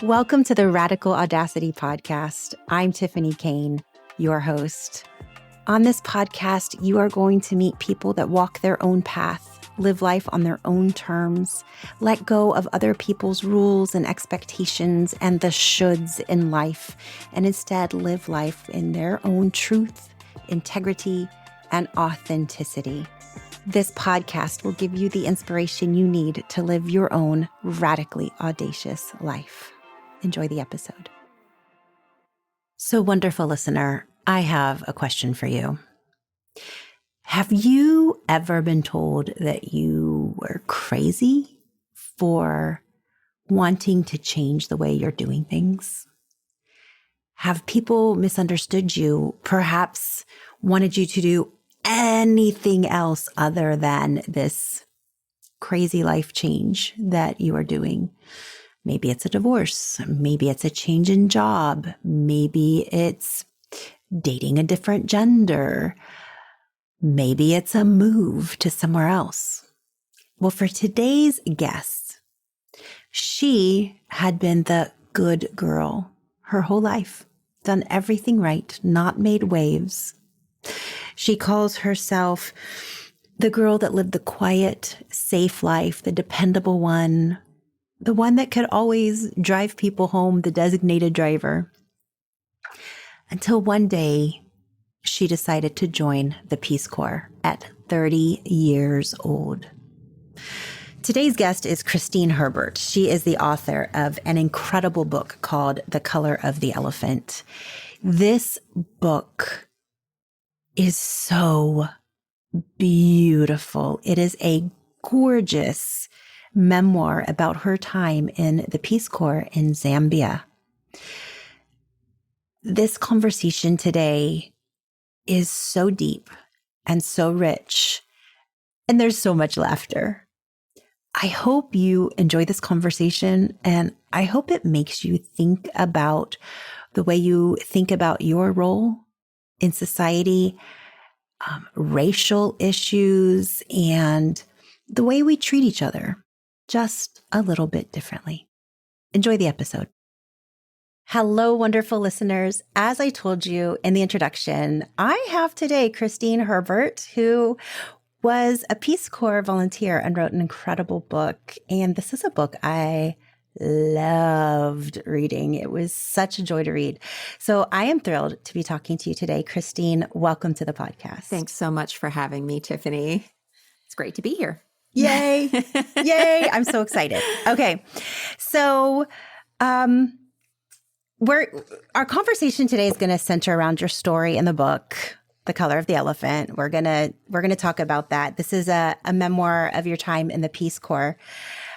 Welcome to the Radical Audacity podcast. I'm Tiffany Kane, your host. On this podcast, you are going to meet people that walk their own path, live life on their own terms, let go of other people's rules and expectations and the shoulds in life, and instead live life in their own truth, integrity, and authenticity. This podcast will give you the inspiration you need to live your own radically audacious life. Enjoy the episode. So, wonderful listener, I have a question for you. Have you ever been told that you were crazy for wanting to change the way you're doing things? Have people misunderstood you, perhaps wanted you to do anything else other than this crazy life change that you are doing? Maybe it's a divorce. Maybe it's a change in job. Maybe it's dating a different gender. Maybe it's a move to somewhere else. Well, for today's guest, she had been the good girl her whole life, done everything right, not made waves. She calls herself the girl that lived the quiet, safe life, the dependable one, the one that could always drive people home, the designated driver. Until one day, she decided to join the Peace Corps at 30 years old. Today's guest is Chrisitne Herbert. She is the author of an incredible book called The Color of the Elephant. This book is so beautiful. It is a gorgeous memoir about her time in the Peace Corps in Zambia. This conversation today is so deep and so rich, and there's so much laughter. I hope you enjoy this conversation, and I hope it makes you think about the way you think about your role in society, racial issues, and the way we treat each other just a little bit differently. Enjoy the episode. Hello, wonderful listeners. As I told you in the introduction, I have today Chrisitne Herbert, who was a Peace Corps volunteer and wrote an incredible book. And this is a book I loved reading. It was such a joy to read. So I am thrilled to be talking to you today. Chrisitne, welcome to the podcast. Thanks so much for having me, Tiffany. It's great to be here. Yay. Yay. I'm so excited. Okay. So, our conversation today is going to center around your story in the book, The Color of the Elephant. We're going to talk about that. This is a memoir of your time in the Peace Corps.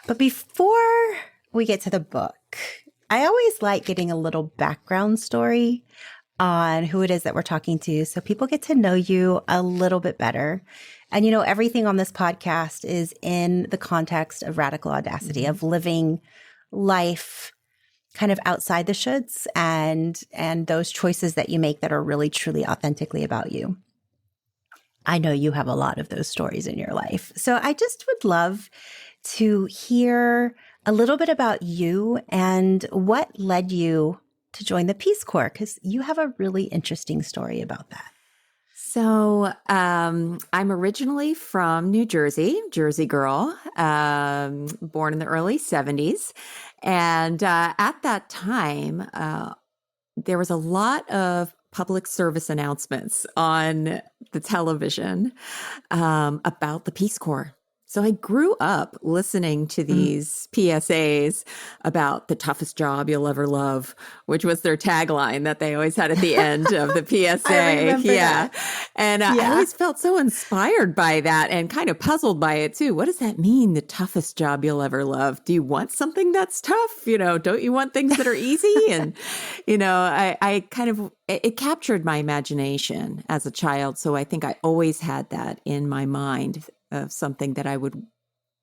But before we get to the book, I always like getting a little background story on who it is that we're talking to, so people get to know you a little bit better. And, everything on this podcast is in the context of radical audacity, of living life kind of outside the shoulds and those choices that you make that are really, truly, authentically about you. I know you have a lot of those stories in your life. So I just would love to hear a little bit about you and what led you to join the Peace Corps, because you have a really interesting story about that. So I'm originally from New Jersey, Jersey girl, born in the early 70s. And at that time, there was a lot of public service announcements on the television about the Peace Corps. So I grew up listening to these PSAs about the toughest job you'll ever love, which was their tagline that they always had at the end of the PSA. I remember that. And I always felt so inspired by that and kind of puzzled by it too. What does that mean? The toughest job you'll ever love? Do you want something that's tough? Don't you want things that are easy? And, I kind of, it captured my imagination as a child. So I think I always had that in my mind of something that I would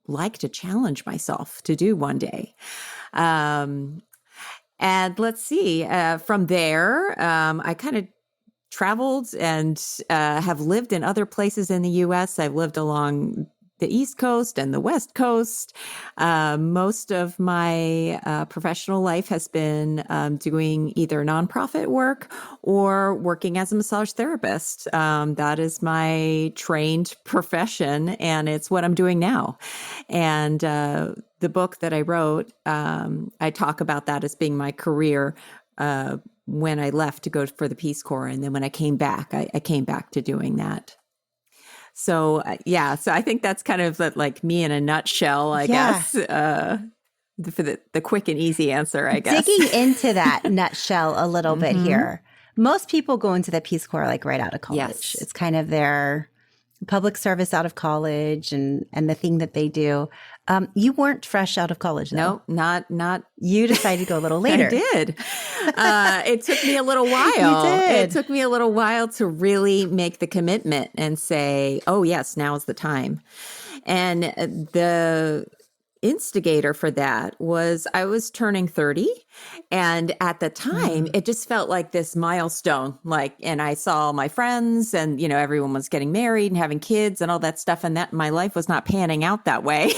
like to challenge myself to do one day. And let's see, from there, I kind of traveled and have lived in other places in the U.S. I've lived along the East Coast and the West Coast. Most of my professional life has been doing either nonprofit work or working as a massage therapist. That is my trained profession, and it's what I'm doing now. And the book that I wrote, I talk about that as being my career when I left to go for the Peace Corps. And then when I came back, I came back to doing that. So, so I think that's kind of like me in a nutshell, I guess, for the quick and easy answer, I guess. Digging into that nutshell a little bit here. Most people go into the Peace Corps like right out of college. Yes. It's kind of their public service out of college and the thing that they do. You weren't fresh out of college, though. No, not. You decided to go a little later. I did. It took me a little while. You did. It took me a little while to really make the commitment and say, oh, yes, now is the time. And the instigator for that was I was turning 30. And at the time, it just felt like this milestone, and I saw my friends and, everyone was getting married and having kids and all that stuff. And that my life was not panning out that way.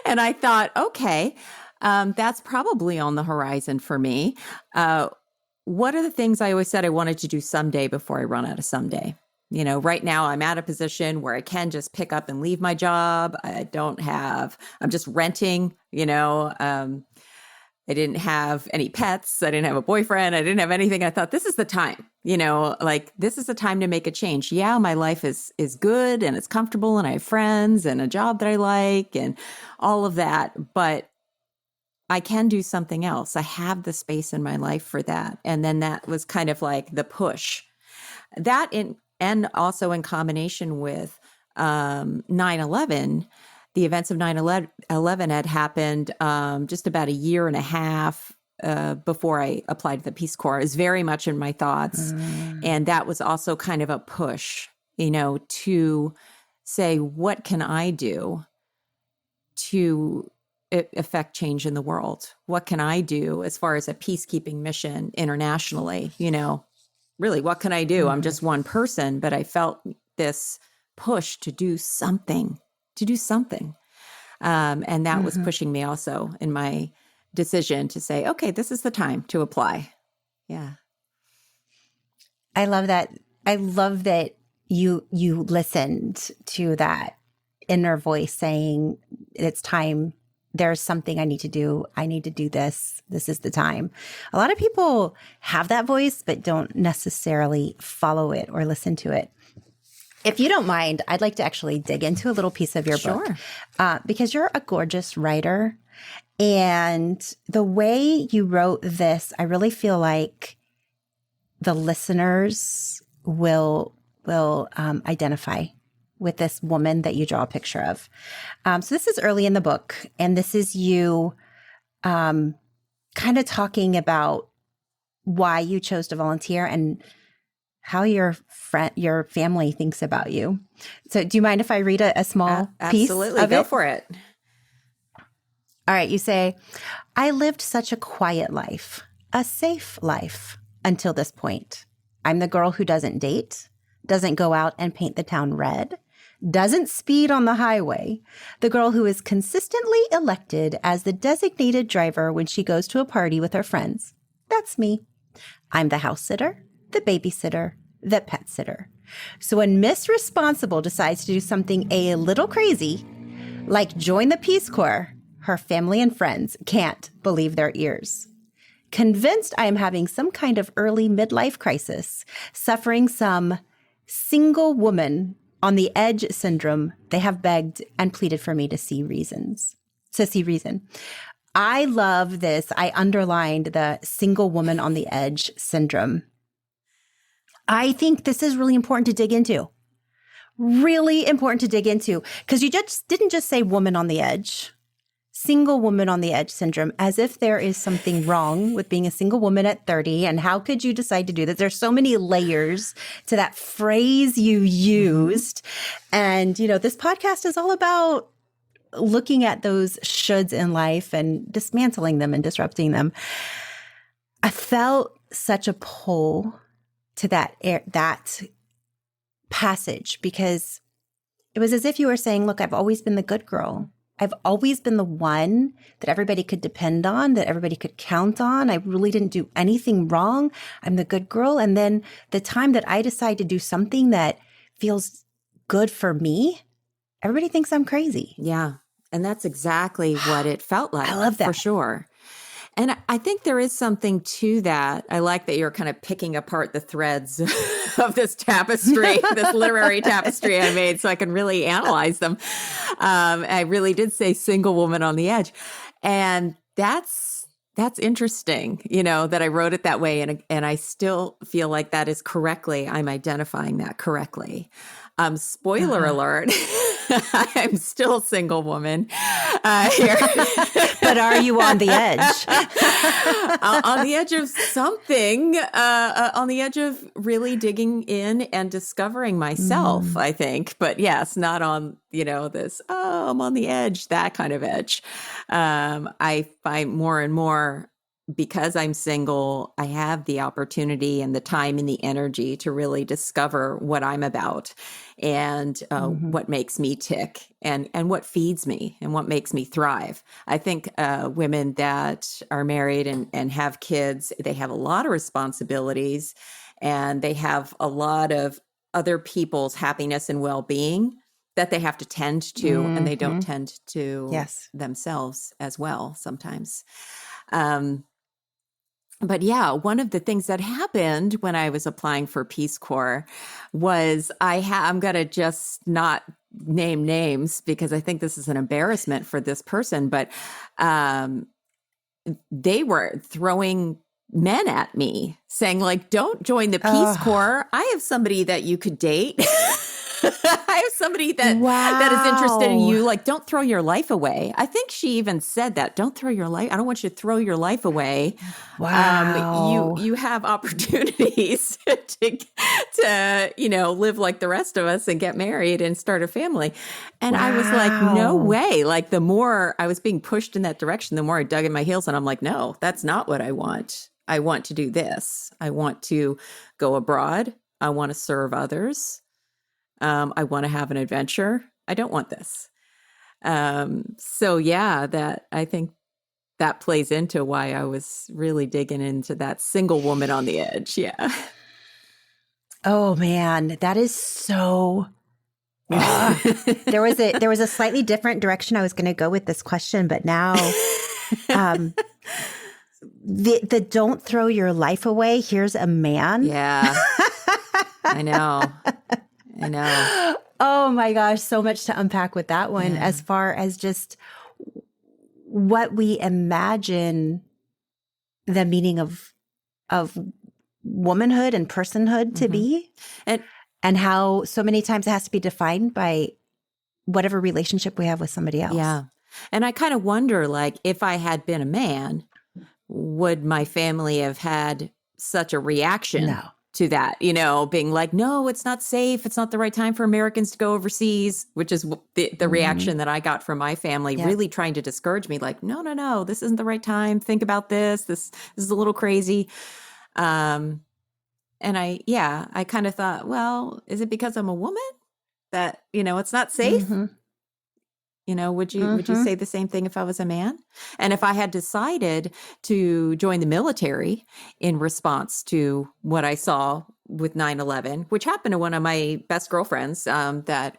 And I thought, okay, that's probably on the horizon for me. What are the things I always said I wanted to do someday before I run out of someday? Right now I'm at a position where I can just pick up and leave my job. I'm just renting, I didn't have any pets. I didn't have a boyfriend. I didn't have anything. I thought this is the time, this is the time to make a change. Yeah, my life is good and it's comfortable and I have friends and a job that I like and all of that. But I can do something else. I have the space in my life for that. And then that was kind of like the push. That and also in combination with 9/11, the events of 9/11 had happened just about a year and a half before I applied to the Peace Corps. It was very much in my thoughts. And that was also kind of a push, to say, what can I do to affect change in the world? What can I do as far as a peacekeeping mission internationally? Really, what can I do? I'm just one person, but I felt this push to do something. And that was pushing me also in my decision to say, okay, this is the time to apply. Yeah. I love that. I love that you listened to that inner voice saying, it's time. There's something I need to do. I need to do this. This is the time. A lot of people have that voice, but don't necessarily follow it or listen to it. If you don't mind, I'd like to actually dig into a little piece of your book because you're a gorgeous writer. And the way you wrote this, I really feel like the listeners will identify with this woman that you draw a picture of. So this is early in the book, and this is you kind of talking about why you chose to volunteer and how your family thinks about you. So do you mind if I read a small piece of it? Absolutely, go for it. All right, you say, I lived such a quiet life, a safe life until this point. I'm the girl who doesn't date, doesn't go out and paint the town red, doesn't speed on the highway, the girl who is consistently elected as the designated driver when she goes to a party with her friends. That's me. I'm the house sitter, the babysitter, the pet sitter. So when Miss Responsible decides to do something a little crazy, like join the Peace Corps, her family and friends can't believe their ears. Convinced I am having some kind of early midlife crisis, suffering some single woman on the edge syndrome, they have begged and pleaded for me to see reason. I love this. I underlined the single woman on the edge syndrome. I think this is really important to dig into. Really important to dig into, because you just didn't just say woman on the edge. Single woman on the edge syndrome, as if there is something wrong with being a single woman at 30. And how could you decide to do this? There's so many layers to that phrase you used. And, this podcast is all about looking at those shoulds in life and dismantling them and disrupting them. I felt such a pull to that passage because It was as if you were saying, look, I've always been the good girl. I've always been the one that everybody could depend on, that everybody could count on. I really didn't do anything wrong. I'm the good girl. And then the time that I decide to do something that feels good for me, everybody thinks I'm crazy. Yeah. And that's exactly what it felt like. I love that. For sure. And I think there is something to that. I like that you're kind of picking apart the threads of this tapestry, this literary tapestry I made, so I can really analyze them. I really did say single woman on the edge. And that's interesting, that I wrote it that way. And I still feel like that is correctly, I'm identifying that correctly. Spoiler alert, I'm still a single woman here. But are you on the edge? On the edge of something, on the edge of really digging in and discovering myself, I think. But yes, not on, this, I'm on the edge, that kind of edge. I find more and more, because I'm single, I have the opportunity and the time and the energy to really discover what I'm about and what makes me tick and what feeds me and what makes me thrive. I think women that are married and have kids, they have a lot of responsibilities and they have a lot of other people's happiness and well-being that they have to tend to, and they don't tend to themselves as well sometimes. But yeah, one of the things that happened when I was applying for Peace Corps was I'm going to just not name names because I think this is an embarrassment for this person, but they were throwing men at me saying like, don't join the Peace Corps. I have somebody that you could date. I have somebody that is interested in you. Like, don't throw your life away. I think she even said that. Don't throw your life. I don't want you to throw your life away. Wow. You have opportunities to live like the rest of us and get married and start a family. And I was like, no way. Like the more I was being pushed in that direction, the more I dug in my heels and I'm like, no, that's not what I want. I want to do this. I want to go abroad. I want to serve others. I want to have an adventure. I don't want this. So yeah, that I think that plays into why I was really digging into that single woman on the edge. Yeah. Oh man, that is so. There was a slightly different direction I was going to go with this question, but now, the don't throw your life away. Here's a man. Yeah, I know. Oh my gosh, so much to unpack with that one as far as just what we imagine the meaning of womanhood and personhood to be and how so many times it has to be defined by whatever relationship we have with somebody else. Yeah. And I kind of wonder, like, if I had been a man, would my family have had such a reaction to that, being like, no, it's not safe. It's not the right time for Americans to go overseas, which is the reaction that I got from my family, really trying to discourage me. Like, no, this isn't the right time. Think about this. This is a little crazy. And I kind of thought, well, is it because I'm a woman that, it's not safe? Would you say the same thing if I was a man? And if I had decided to join the military in response to what I saw with 9/11, which happened to one of my best girlfriends that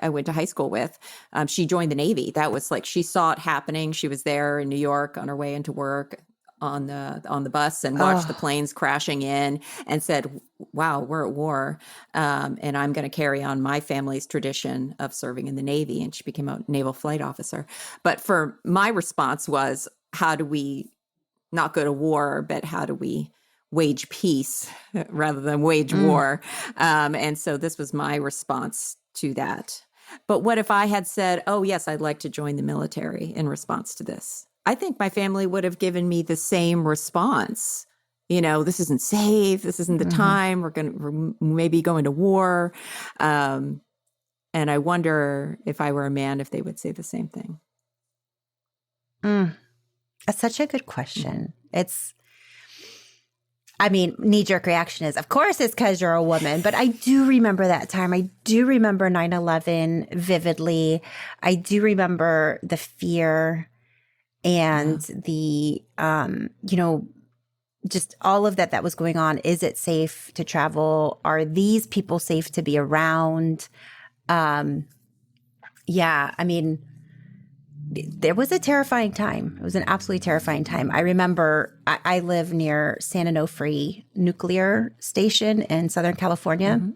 I went to high school with, she joined the Navy. That was like, she saw it happening. She was there in New York on her way into work on the bus and watched the planes crashing in and said, wow, we're at war. And I'm going to carry on my family's tradition of serving in the Navy. And she became a naval flight officer. But for my response was, how do we not go to war, but how do we wage peace rather than wage war? And so this was my response to that. But what if I had said, oh, yes, I'd like to join the military in response to this? I think my family would have given me the same response. This isn't safe. This isn't the time. We're maybe going to war. And I wonder if I were a man, if they would say the same thing. That's such a good question. I mean, knee-jerk reaction is, of course it's because you're a woman. But I do remember that time. I do remember 9/11 vividly. I do remember the fear and the, just all of that was going on. Is it safe to travel? Are these people safe to be around? Yeah, I mean, there was a terrifying time. It was an absolutely terrifying time. I remember I live near San Onofre Nuclear Station in Southern California. Mm-hmm.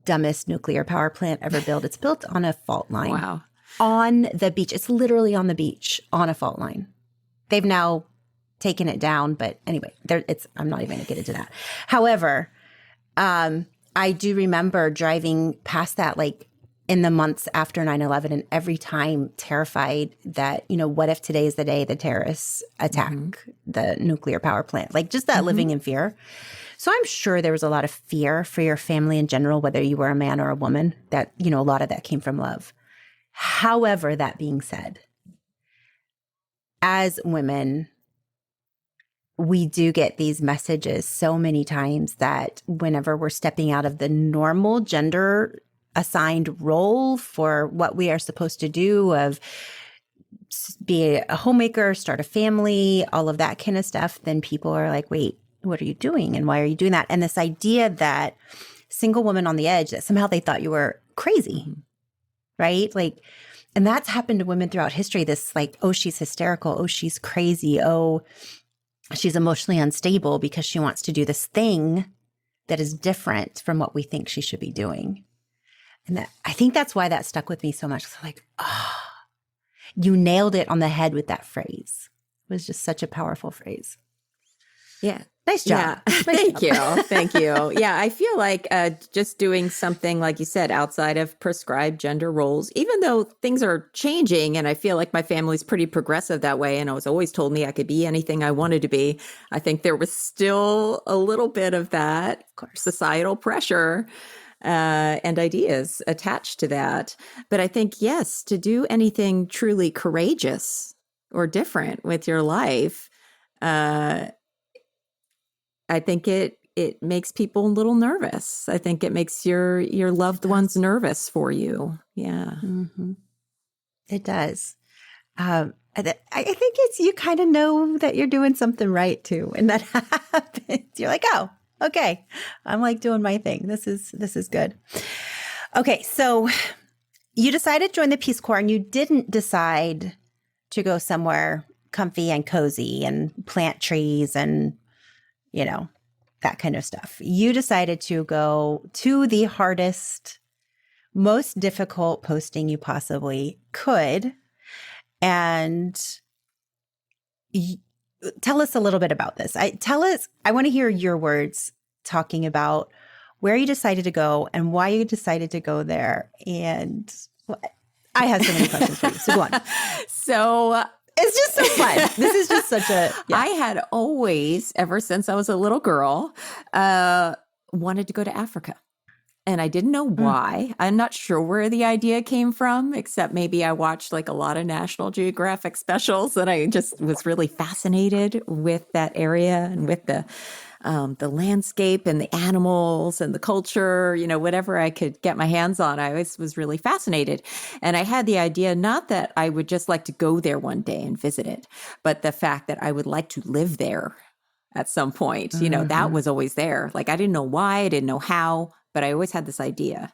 Dumbest nuclear power plant ever built. It's built on a fault line. Wow. On the beach. It's literally on the beach on a fault line. They've now taken it down, but anyway, I'm not even going to get into that. However, I do remember driving past that like in the months after 9/11 and every time terrified that, what if today is the day the terrorists attack the nuclear power plant? Like just that living in fear. So I'm sure there was a lot of fear for your family in general, whether you were a man or a woman, that, a lot of that came from love. However, that being said, as women, we do get these messages so many times that whenever we're stepping out of the normal gender assigned role for what we are supposed to do of be a homemaker, start a family, all of that kind of stuff, then people are like, wait, what are you doing? And why are you doing that? And this idea that single woman on the edge, that somehow they thought you were crazy, right? Like, and that's happened to women throughout history. This like, oh, she's hysterical. Oh, she's crazy. Oh, she's emotionally unstable because she wants to do this thing that is different from what we think she should be doing. And I think that's why that stuck with me so much. So like, you nailed it on the head with that phrase. It was just such a powerful phrase. Yeah. Nice job. Yeah. Thank you. Thank you. Yeah. I feel like just doing something, like you said, outside of prescribed gender roles, even though things are changing, and I feel like my family's pretty progressive that way, and I was always told me I could be anything I wanted to be. I think there was still a little bit of that societal pressure and ideas attached to that. But I think, yes, to do anything truly courageous or different with your life, I think it makes people a little nervous. I think it makes your loved ones nervous for you. Yeah. Mm-hmm. It does. I think it's, you kind of know that you're doing something right too. And that happens. You're like, oh, okay. I'm like doing my thing. This is good. Okay. So you decided to join the Peace Corps and you didn't decide to go somewhere comfy and cozy and plant trees and, that kind of stuff. You decided to go to the hardest, most difficult posting you possibly could. And tell us a little bit about this. I want to hear your words talking about where you decided to go and why you decided to go there. And I have so many questions for you. So go on. So it's just so fun. This is just such a... Yeah. I had always, ever since I was a little girl, wanted to go to Africa. And I didn't know why. I'm not sure where the idea came from, except maybe I watched like a lot of National Geographic specials and I just was really fascinated with that area and with the landscape and the animals and the culture, whatever I could get my hands on. I always was really fascinated. And I had the idea, not that I would just like to go there one day and visit it, but the fact that I would like to live there at some point. That was always there. Like I didn't know why, I didn't know how, but I always had this idea.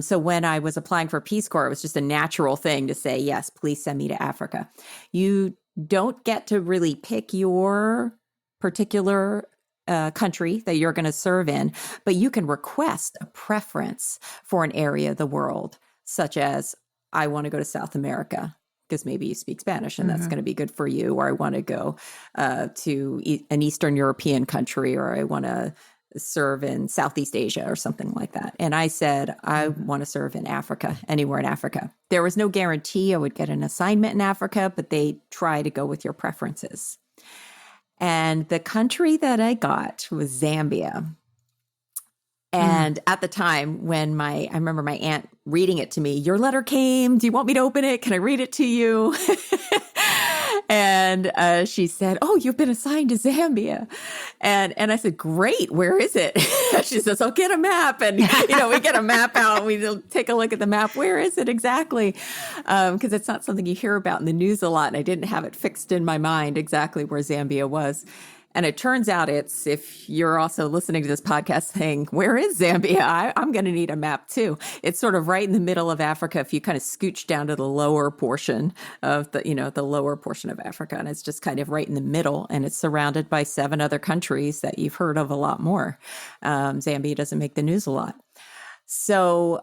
So when I was applying for Peace Corps, it was just a natural thing to say, yes, please send me to Africa. You don't get to really pick your particular country that you're going to serve in, but you can request a preference for an area of the world, such as I want to go to South America because maybe you speak Spanish and that's going to be good for you, or I want to go to an Eastern European country, or I want to serve in Southeast Asia or something like that. And I said, I want to serve in Africa, anywhere in Africa. There was no guarantee I would get an assignment in Africa, but they try to go with your preferences. And the country that I got was Zambia. And at the time when I remember my aunt reading it to me, your letter came, do you want me to open it? Can I read it to you? And she said, "Oh, you've been assigned to Zambia." And I said, "Great, where is it?" She says, "I'll get a map." And, we get a map out. We take a look at the map. Where is it exactly? Because it's not something you hear about in the news a lot. And I didn't have it fixed in my mind exactly where Zambia was. And it turns out if you're also listening to this podcast saying, where is Zambia? I'm going to need a map too. It's sort of right in the middle of Africa. If you kind of scooch down to the lower portion of the lower portion of Africa, and it's just kind of right in the middle, and it's surrounded by 7 other countries that you've heard of a lot more. Zambia doesn't make the news a lot. So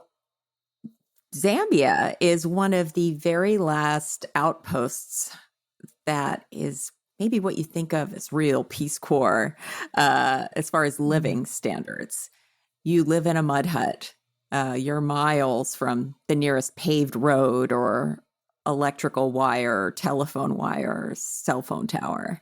Zambia is one of the very last outposts that is maybe what you think of as real Peace Corps as far as living standards. You live in a mud hut. You're miles from the nearest paved road or electrical wire, telephone wire, cell phone tower.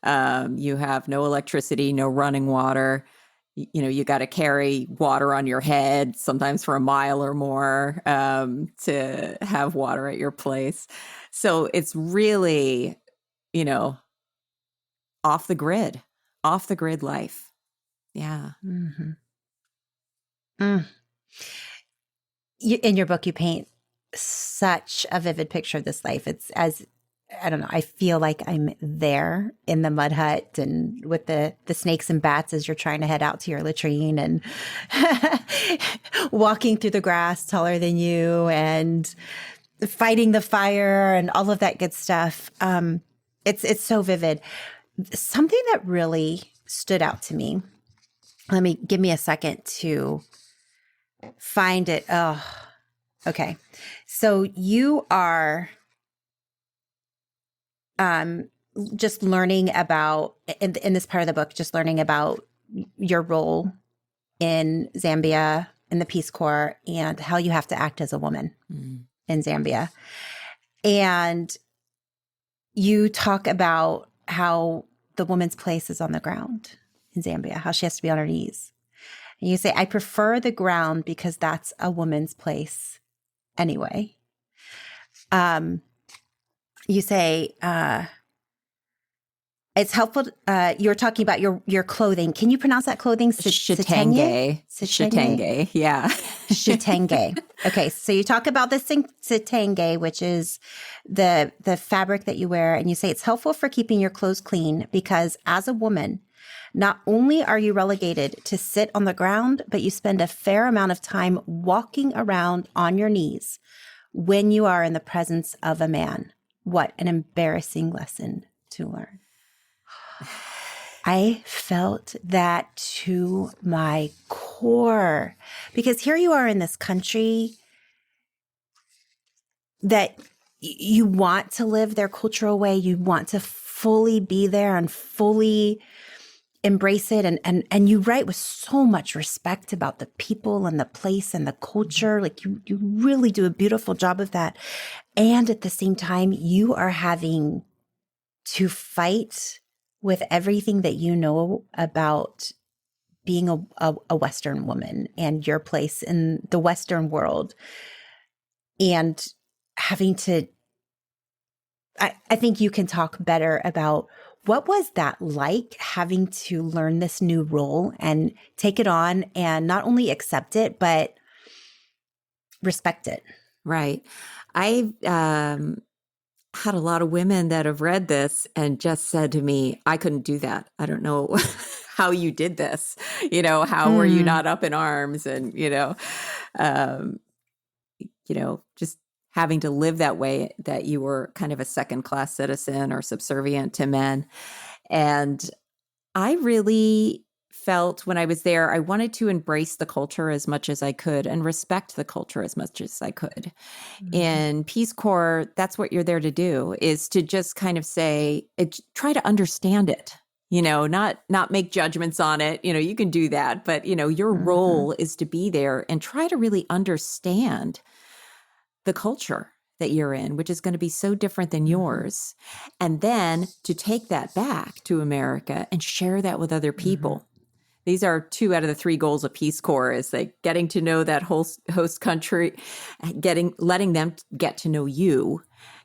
You have no electricity, no running water. You got to carry water on your head, sometimes for a mile or more, to have water at your place. So it's really, off the grid life. Yeah. Mm-hmm. In your book, you paint such a vivid picture of this life. It's I don't know, I feel like I'm there in the mud hut and with the snakes and bats as you're trying to head out to your latrine, and walking through the grass taller than you and fighting the fire and all of that good stuff. It's so vivid. Something that really stood out to me. Give me a second to find it. Oh, okay. So you are just learning about, in this part of the book, just learning about your role in Zambia, in the Peace Corps, and how you have to act as a woman in Zambia. And you talk about how the woman's place is on the ground in Zambia, how she has to be on her knees. And you say, I prefer the ground because that's a woman's place anyway. You say, it's helpful. You're talking about your clothing. Can you pronounce that clothing? Shitenge. Shitenge. Yeah. Shitenge. Okay. So you talk about this thing, shitenge, which is the fabric that you wear. And you say it's helpful for keeping your clothes clean because as a woman, not only are you relegated to sit on the ground, but you spend a fair amount of time walking around on your knees when you are in the presence of a man. What an embarrassing lesson to learn. I felt that to my core because here you are in this country that you want to live their cultural way. You want to fully be there and fully embrace it. And you write with so much respect about the people and the place and the culture. Like you really do a beautiful job of that. And at the same time, you are having to fight with everything that you know about being a Western woman and your place in the Western world, and having to, I think you can talk better about what was that like, having to learn this new role and take it on and not only accept it, but respect it. Right. I've had a lot of women that have read this and just said to me, I couldn't do that. I don't know how you did this. How were you not up in arms? And, just having to live that way, that you were kind of a second-class citizen or subservient to men. And I really felt when I was there, I wanted to embrace the culture as much as I could and respect the culture as much as I could. In Peace Corps, that's what you're there to do, is to just kind of say, try to understand it, not make judgments on it. You can do that, but, your role is to be there and try to really understand the culture that you're in, which is going to be so different than yours. And then to take that back to America and share that with other people. These are 2 out of the 3 goals of Peace Corps, is like getting to know that host country, letting them get to know you,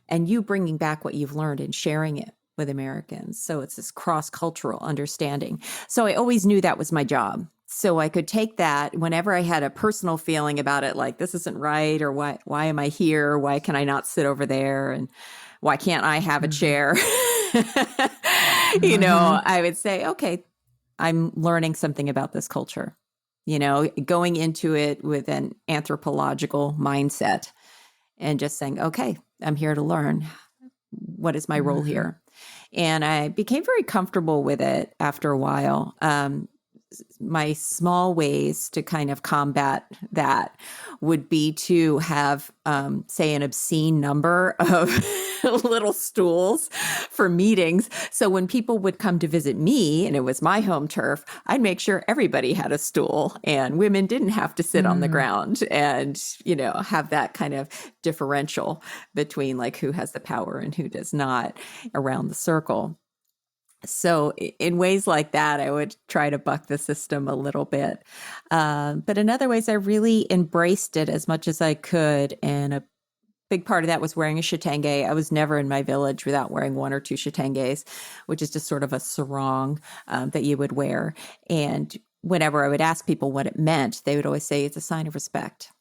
and you bringing back what you've learned and sharing it with Americans. So it's this cross-cultural understanding. So I always knew that was my job. So I could take that whenever I had a personal feeling about it, like this isn't right, or why am I here? Why can I not sit over there? And why can't I have a chair? I would say, okay, I'm learning something about this culture, going into it with an anthropological mindset and just saying, okay, I'm here to learn. What is my role here? And I became very comfortable with it after a while. My small ways to kind of combat that would be to have, say, an obscene number of little stools for meetings. So when people would come to visit me and it was my home turf, I'd make sure everybody had a stool and women didn't have to sit on the ground and, have that kind of differential between like who has the power and who does not around the circle. So in ways like that, I would try to buck the system a little bit. But in other ways, I really embraced it as much as I could. And a big part of that was wearing a shitenge. I was never in my village without wearing one or two shitenges, which is just sort of a sarong that you would wear. And whenever I would ask people what it meant, they would always say it's a sign of respect.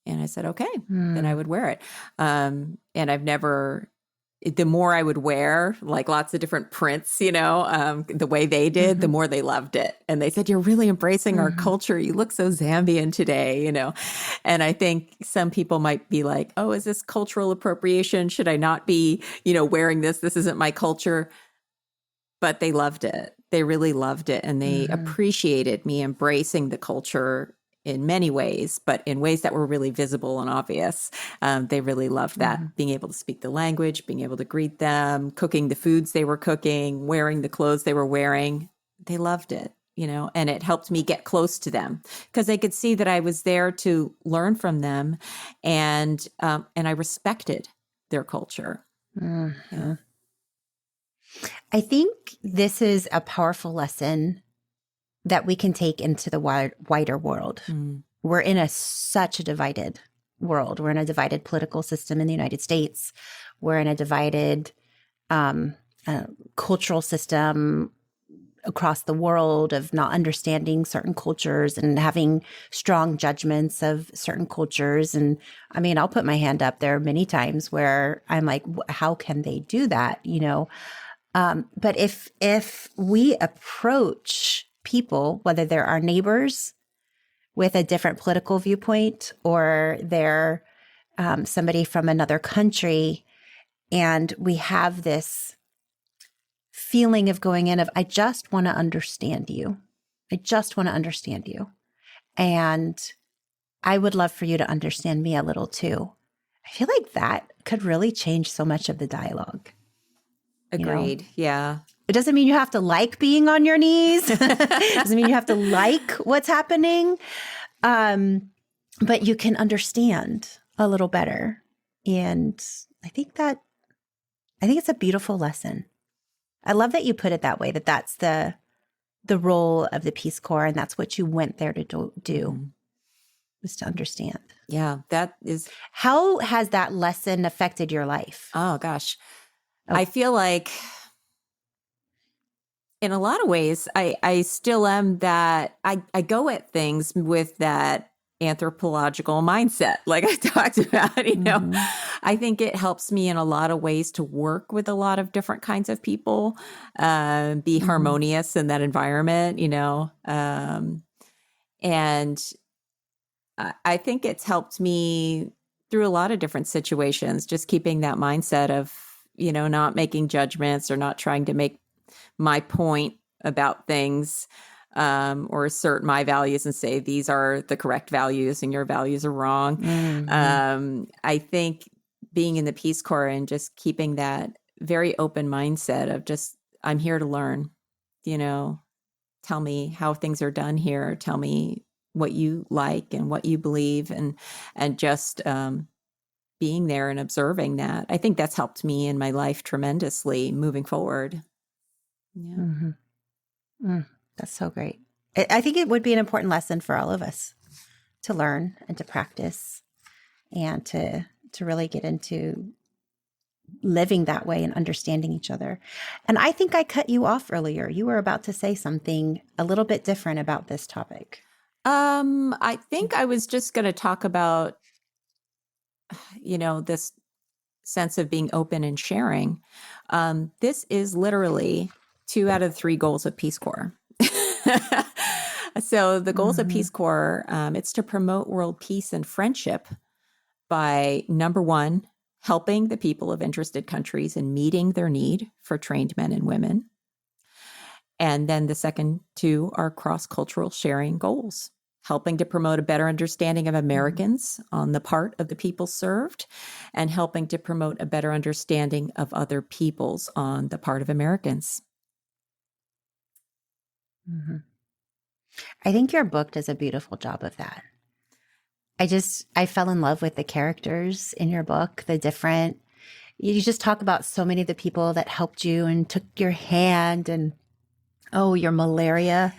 And I said, okay, then I would wear it. And I've never... The more I would wear, like lots of different prints, the way they did, the more they loved it. And they said, you're really embracing our culture. You look so Zambian today, And I think some people might be like, oh, is this cultural appropriation? Should I not be, wearing this? This isn't my culture. But they loved it. They really loved it. And they appreciated me embracing the culture in many ways, but in ways that were really visible and obvious. They really loved that, being able to speak the language, being able to greet them, cooking the foods they were cooking, wearing the clothes they were wearing. They loved it, and it helped me get close to them because they could see that I was there to learn from them, and I respected their culture. Yeah. I think this is a powerful lesson that we can take into the wider world. We're in such a divided world. We're in a divided political system in the United States. We're in a divided cultural system across the world of not understanding certain cultures and having strong judgments of certain cultures. And I mean, I'll put my hand up. There are many times where I'm like, how can they do that? But if we approach people, whether they're our neighbors with a different political viewpoint or they're somebody from another country, and we have this feeling of going in of, I just want to understand you. I just want to understand you. And I would love for you to understand me a little too. I feel like that could really change so much of the dialogue. Agreed. Yeah. It doesn't mean you have to like being on your knees. It doesn't mean you have to like what's happening. But you can understand a little better. And I think it's a beautiful lesson. I love that you put it that way, that's the role of the Peace Corps, and that's what you went there to do, was to understand. Yeah, that is. How has that lesson affected your life? Oh, gosh. I feel like in a lot of ways, I still am that I go at things with that anthropological mindset, like I talked about, I think it helps me in a lot of ways to work with a lot of different kinds of people, be harmonious in that environment, and I think it's helped me through a lot of different situations, just keeping that mindset of, not making judgments or not trying to make my point about things, or assert my values and say these are the correct values and your values are wrong. I think being in the Peace Corps and just keeping that very open mindset of just, I'm here to learn, tell me how things are done here. Tell me what you like and what you believe, and just being there and observing that. I think that's helped me in my life tremendously moving forward. Yeah. That's so great. I think it would be an important lesson for all of us to learn and to practice and to really get into living that way and understanding each other. And I think I cut you off earlier. You were about to say something a little bit different about this topic. I think I was just going to talk about, this sense of being open and sharing. This is literally 2 out of 3 goals of Peace Corps. So the goals of Peace Corps, it's to promote world peace and friendship by, number 1, helping the people of interested countries and meeting their need for trained men and women. And then the second 2 are cross-cultural sharing goals, helping to promote a better understanding of Americans on the part of the people served, and helping to promote a better understanding of other peoples on the part of Americans. Mm-hmm. I think your book does a beautiful job of that. I fell in love with the characters in your book, you just talk about so many of the people that helped you and took your hand, and your malaria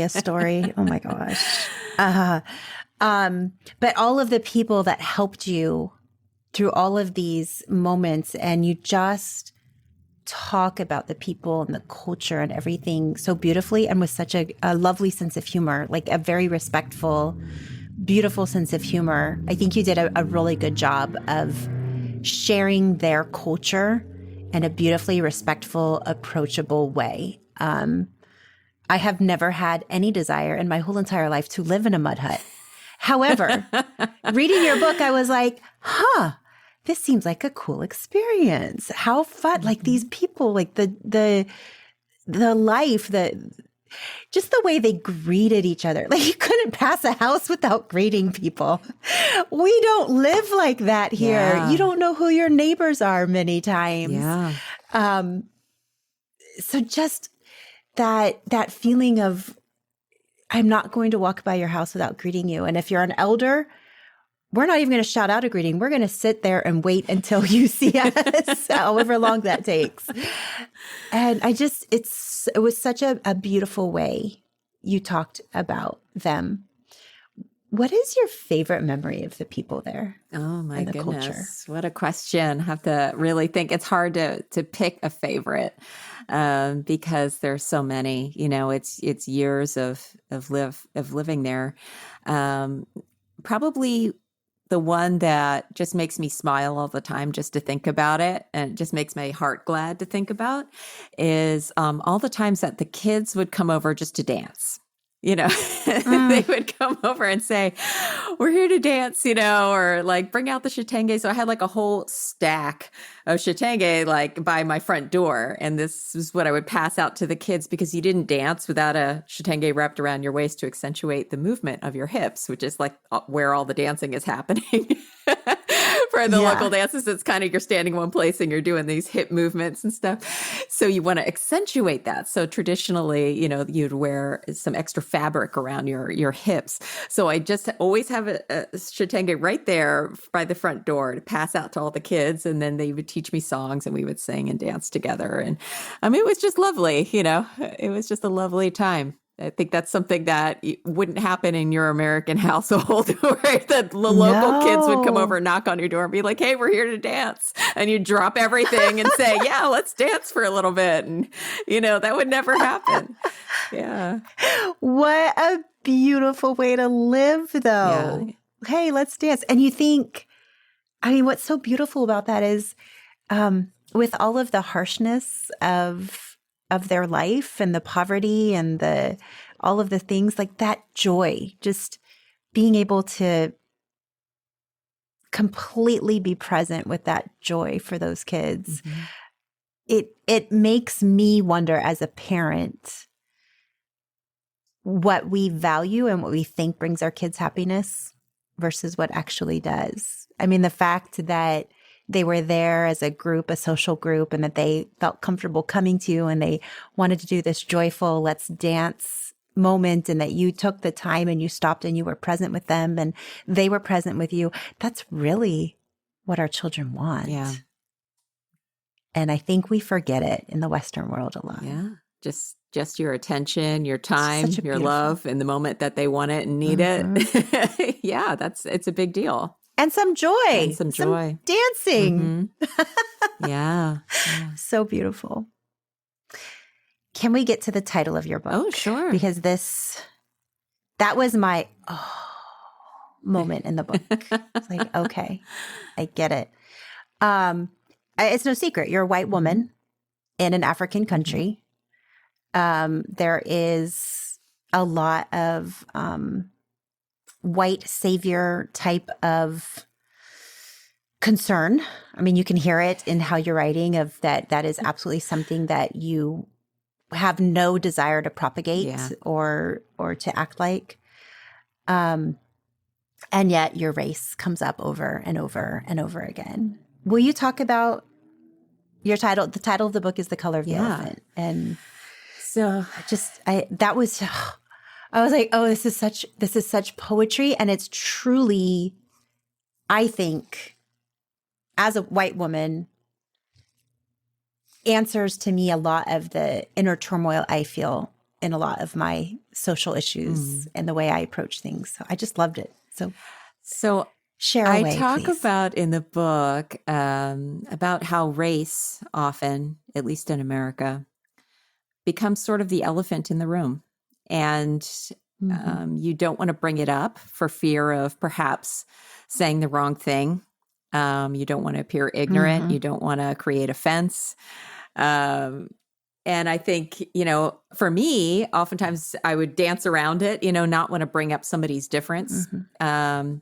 story. Oh my gosh. But all of the people that helped you through all of these moments, and you just talk about the people and the culture and everything so beautifully and with such a lovely sense of humor, like a very respectful, beautiful sense of humor. I think you did a really good job of sharing their culture in a beautifully respectful, approachable way. I have never had any desire in my whole entire life to live in a mud hut. However, reading your book, I was like, this seems like a cool experience. How fun. Like these people, like the life, just the way they greeted each other. Like you couldn't pass a house without greeting people. We don't live like that here. Yeah. You don't know who your neighbors are many times. Yeah. So just that feeling of, I'm not going to walk by your house without greeting you. And if you're an elder, we're not even going to shout out a greeting. We're going to sit there and wait until you see us, however long that takes. And it was such a beautiful way you talked about them. What is your favorite memory of the people there? Oh my goodness. Culture? What a question. I have to really think. It's hard to pick a favorite because there's so many, it's years of living there. Probably the one that just makes me smile all the time just to think about it, and it just makes my heart glad to think about, is all the times that the kids would come over just to dance. They would come over and say, we're here to dance, or like bring out the shatenge. So I had like a whole stack of shatenge like by my front door. And this is what I would pass out to the kids, because you didn't dance without a shatenge wrapped around your waist to accentuate the movement of your hips, which is like where all the dancing is happening. For the local dances, it's kind of you're standing in one place and you're doing these hip movements and stuff. So you want to accentuate that. So traditionally, you'd wear some extra fabric around your hips. So I just always have a shatenge right there by the front door to pass out to all the kids. And then they would teach me songs and we would sing and dance together. And it was just lovely. It was just a lovely time. I think that's something that wouldn't happen in your American household, where the local kids would come over and knock on your door and be like, hey, we're here to dance. And you drop everything and say, yeah, let's dance for a little bit. And, that would never happen. Yeah. What a beautiful way to live, though. Yeah. Hey, let's dance. And you think, what's so beautiful about that is with all of the harshness of their life and the poverty and all of the things, like that joy, just being able to completely be present with that joy for those kids. Mm-hmm. It makes me wonder as a parent what we value and what we think brings our kids happiness versus what actually does. The fact that they were there as a group, a social group, and that they felt comfortable coming to you and they wanted to do this joyful, let's dance moment, and that you took the time and you stopped and you were present with them and they were present with you. That's really what our children want. Yeah. And I think we forget it in the Western world a lot. Yeah. Just your attention, your time, your love in the moment that they want it and need it. Yeah, it's a big deal. And some joy. And some joy. Dancing. Mm-hmm. Yeah. So beautiful. Can we get to the title of your book? Oh, sure. Because that was my moment in the book. It's like, okay, I get it. It's no secret. You're a white woman in an African country. There is a lot of white savior type of concern. I mean, you can hear it in how you're writing of that. That is absolutely something that you have no desire to propagate or to act like. And yet your race comes up over and over and over again. Will you talk about your title? The title of the book is The Color of the Elephant. And so I was like, oh, this is such poetry. And it's truly, I think, as a white woman, answers to me a lot of the inner turmoil I feel in a lot of my social issues and the way I approach things. So I just loved it. So share away, I talk please. about in the book about how race often, at least in America, becomes sort of the elephant in the room. And you don't want to bring it up for fear of perhaps saying the wrong thing. You don't want to appear ignorant. You don't want to create offense. And I think, for me, oftentimes I would dance around it, not want to bring up somebody's difference. And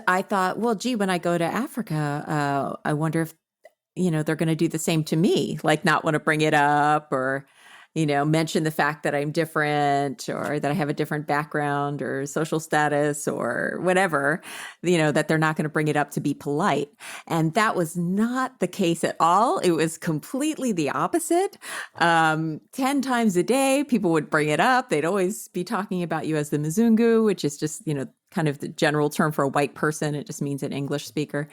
I thought, well, gee, when I go to Africa, I wonder if, they're going to do the same to me, like not want to bring it up or, mention the fact that I'm different or that I have a different background or social status or whatever, that they're not going to bring it up to be polite. And that was not the case at all. It was completely the opposite. 10 times a day, people would bring it up. They'd always be talking about you as the Mzungu, which is just, kind of the general term for a white person. It just means an English speaker.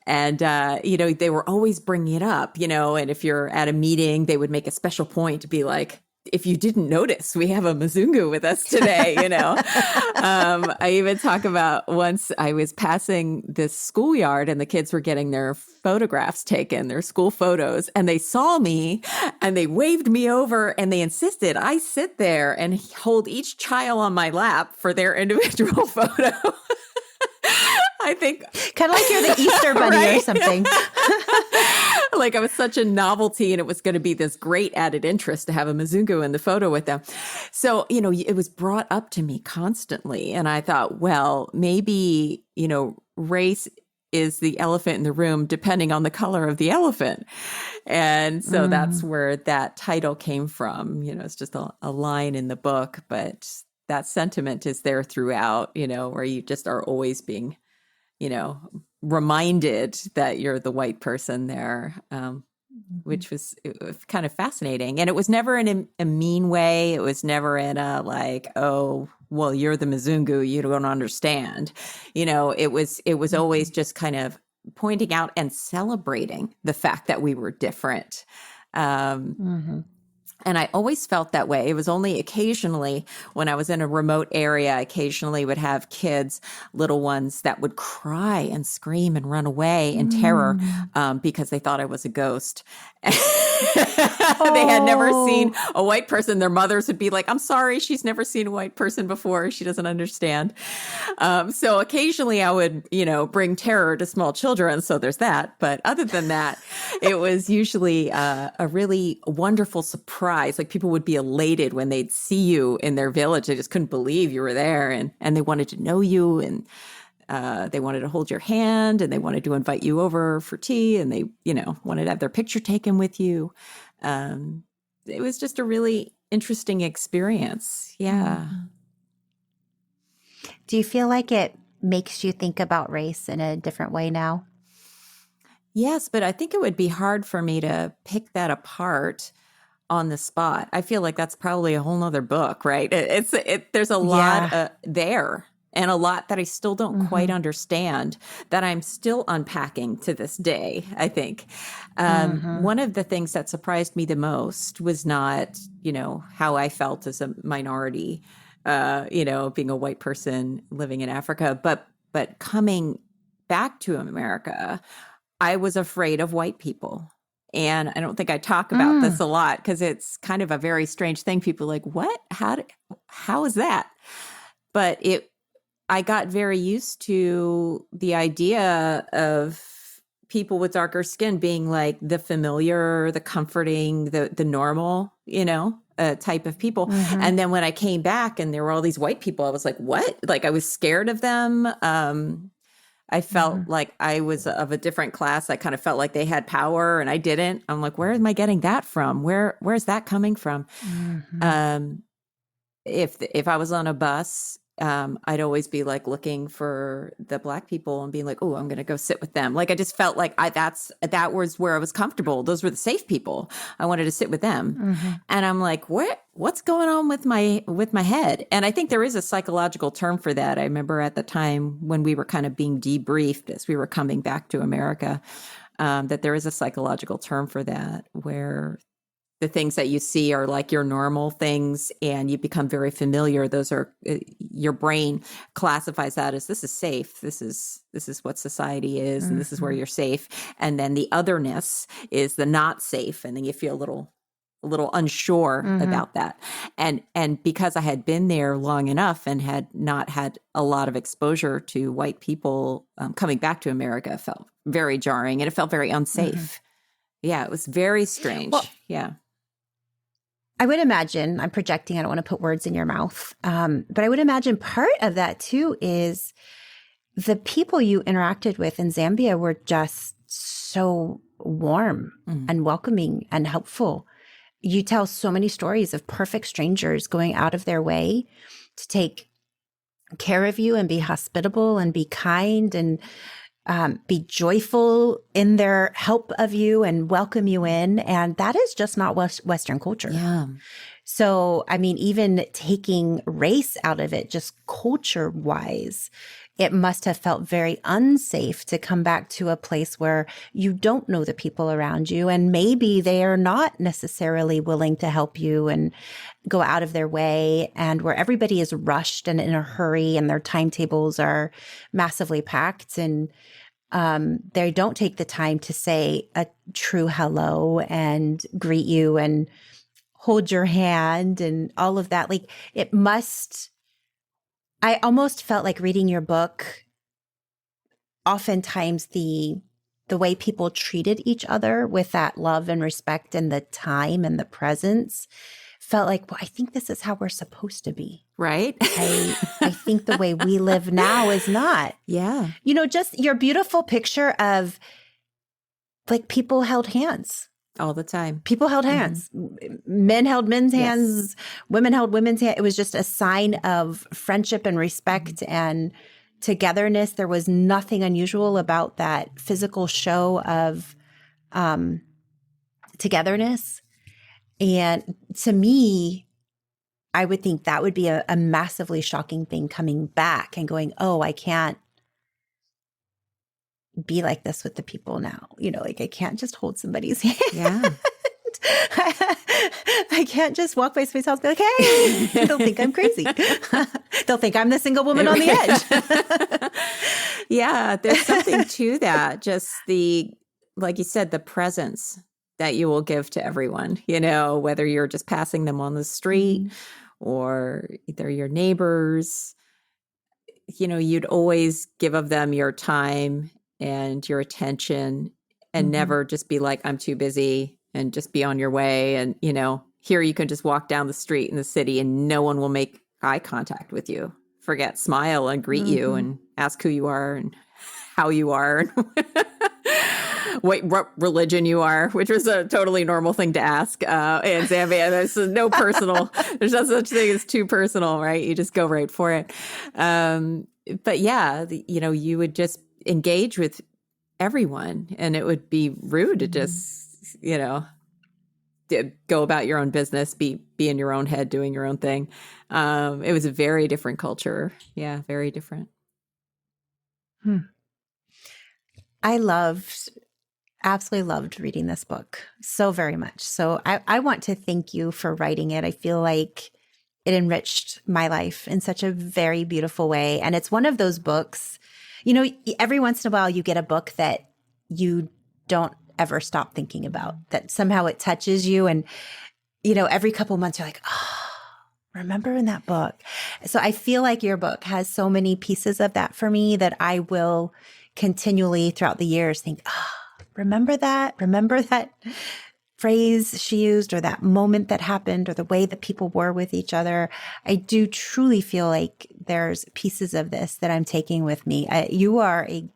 And, they were always bringing it up, and if you're at a meeting, they would make a special point to be like, if you didn't notice, we have a Mzungu with us today, I even talk about once I was passing this schoolyard and the kids were getting their photographs taken, their school photos, and they saw me and they waved me over and they insisted I sit there and hold each child on my lap for their individual photo. I think kind of like you're the Easter bunny right? or something. Like I was such a novelty and it was going to be this great added interest to have a Mzungu in the photo with them. So, it was brought up to me constantly. And I thought, well, maybe, race is the elephant in the room, depending on the color of the elephant. And so that's where that title came from. It's just a line in the book, but that sentiment is there throughout, where you just are always being reminded that you're the white person there, which was kind of fascinating. And it was never in a mean way. It was never in a like, oh, well, you're the Mzungu, you don't understand. It was always just kind of pointing out and celebrating the fact that we were different. And I always felt that way. It was only occasionally when I was in a remote area, I occasionally would have kids, little ones that would cry and scream and run away in terror because they thought I was a ghost. They had never seen a white person. Their mothers would be like, I'm sorry, she's never seen a white person before. She doesn't understand. So occasionally I would, bring terror to small children. So there's that. But other than that, it was usually a really wonderful surprise. Like people would be elated when they'd see you in their village. They just couldn't believe you were there and they wanted to know you and they wanted to hold your hand and they wanted to invite you over for tea and they, wanted to have their picture taken with you. It was just a really interesting experience. Yeah. Do you feel like it makes you think about race in a different way now? Yes, but I think it would be hard for me to pick that apart on the spot. I feel like that's probably a whole nother book, right? There's a lot there and a lot that I still don't quite understand that I'm still unpacking to this day, I think. One of the things that surprised me the most was not, how I felt as a minority, being a white person living in Africa, but But coming back to America, I was afraid of white people. And I don't think I talk about this a lot because it's kind of a very strange thing. People are like, what? How is that? But I got very used to the idea of people with darker skin being like the familiar, the comforting, the normal, type of people. Mm-hmm. And then when I came back and there were all these white people, I was like, what? Like I was scared of them. I felt like I was of a different class. I kind of felt like they had power and I didn't. I'm like, where am I getting that from? Where's that coming from? Mm-hmm. If I was on a bus, I'd always be like looking for the Black people and being like, oh, I'm going to go sit with them. Like, I just felt like that was where I was comfortable. Those were the safe people. I wanted to sit with them. Mm-hmm. And I'm like, what's going on with my head? And I think there is a psychological term for that. I remember at the time when we were kind of being debriefed as we were coming back to America, that there is a psychological term for that, where the things that you see are like your normal things and you become very familiar. Those are, your brain classifies that as, this is safe. This is what society is. And this is where you're safe. And then the otherness is the not safe. And then you feel a little unsure about that. And because I had been there long enough and had not had a lot of exposure to white people, coming back to America felt very jarring and it felt very unsafe. Yeah, it was very strange. Well, yeah. I would imagine, I'm projecting, I don't want to put words in your mouth, but I would imagine part of that too is the people you interacted with in Zambia were just so warm and welcoming and helpful. You tell so many stories of perfect strangers going out of their way to take care of you and be hospitable and be kind and be joyful in their help of you and welcome you in. And that is just not Western culture. Yeah. So, I mean, even taking race out of it, just culture wise, it must have felt very unsafe to come back to a place where you don't know the people around you. And maybe they are not necessarily willing to help you and go out of their way, and where everybody is rushed and in a hurry and their timetables are massively packed, and they don't take the time to say a true hello and greet you and hold your hand and all of that. Like, it must, I almost felt like reading your book, oftentimes the way people treated each other with that love and respect and the time and the presence felt like, well, I think this is how we're supposed to be. Right. I think the way we live now is not. Yeah. Just your beautiful picture of like people held hands. All the time. People held hands. Men held men's hands. Women held women's hands. It was just a sign of friendship and respect and togetherness. There was nothing unusual about that physical show of togetherness. And to me, I would think that would be a massively shocking thing coming back and going, oh, I can't be like this with the people now. Like I can't just hold somebody's hand. Yeah. I can't just walk by somebody's house and be like, hey, they'll think I'm crazy. They'll think I'm the single woman on the edge. Yeah, there's something to that. Just like you said, the presence that you will give to everyone, whether you're just passing them on the street or they're your neighbors, you'd always give of them your time and your attention and never just be like, I'm too busy, and just be on your way. And, here you can just walk down the street in the city and no one will make eye contact with you. Forget smile and greet you and ask who you are and how you are and what religion you are, which was a totally normal thing to ask in Zambia. There's no personal, there's no such thing as too personal, right? You just go right for it. But yeah, you would just engage with everyone, and it would be rude to just, go about your own business, be in your own head, doing your own thing. It was a very different culture. Yeah, very different. I absolutely loved reading this book so very much. So I want to thank you for writing it. I feel like it enriched my life in such a very beautiful way. And it's one of those books Every once in a while you get a book that you don't ever stop thinking about, that somehow it touches you. And, every couple of months you're like, oh, remember in that book. So I feel like your book has so many pieces of that for me that I will continually throughout the years think, remember that phrase she used, or that moment that happened, or the way that people were with each other. I do truly feel like there's pieces of this that I'm taking with me. You are a